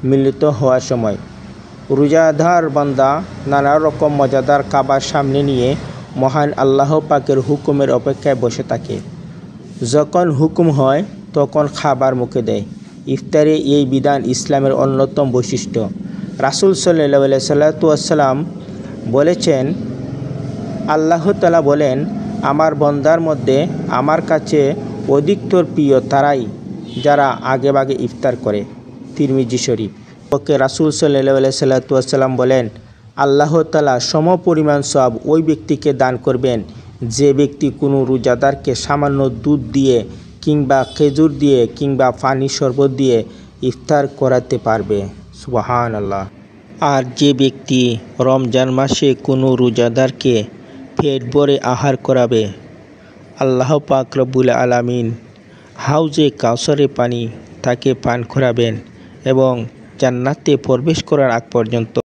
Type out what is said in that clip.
মিলিত হওয়ার সময়। রোজাদার বান্দা নানা রকম মজাদার খাবার সামনে নিয়ে মহান আল্লাহ পাকের হুকুমের অপেক্ষায় বসে থাকে। যখন হুকুম হয় তখন খাবার মুখে দেয়। ইফতারে এই বিধান ইসলামের অন্যতম বৈশিষ্ট্য। রাসূল সাল্লাল্লাহু আলাইহি সাল্লাম বলেছেন, আল্লাহ তাআলা বলেন, আমার বান্দার মধ্যে আমার কাছে অধিকতর প্রিয় তারাই যারা আগেভাগে ইফতার করে। তিরমিজি শরীফ। ওকে রাসূল সাল্লাল্লাহু আলাইহি সাল্লাম বলেন, আল্লাহ তাআলা সমপরিমাণ সওয়াব ওই ব্যক্তিকে দান করবেন যে ব্যক্তি কোনো রোজাদারকে সামান্য দুধ দিয়ে কিংবা খেজুর দিয়ে কিংবা পানি শরবত দিয়ে ইফতার করাতে পারবে। সুবহানাল্লাহ। আর যে ব্যক্তি রমজান মাসে কোনো রোজাদারকে পেট ভরে আহার করাবে, আল্লাহ পাক রব্বুল আলামিন হাউজে কাউসারে পানি তাকে পান করাবেন এবং জান্নাতে প্রবেশ করার আগ পর্যন্ত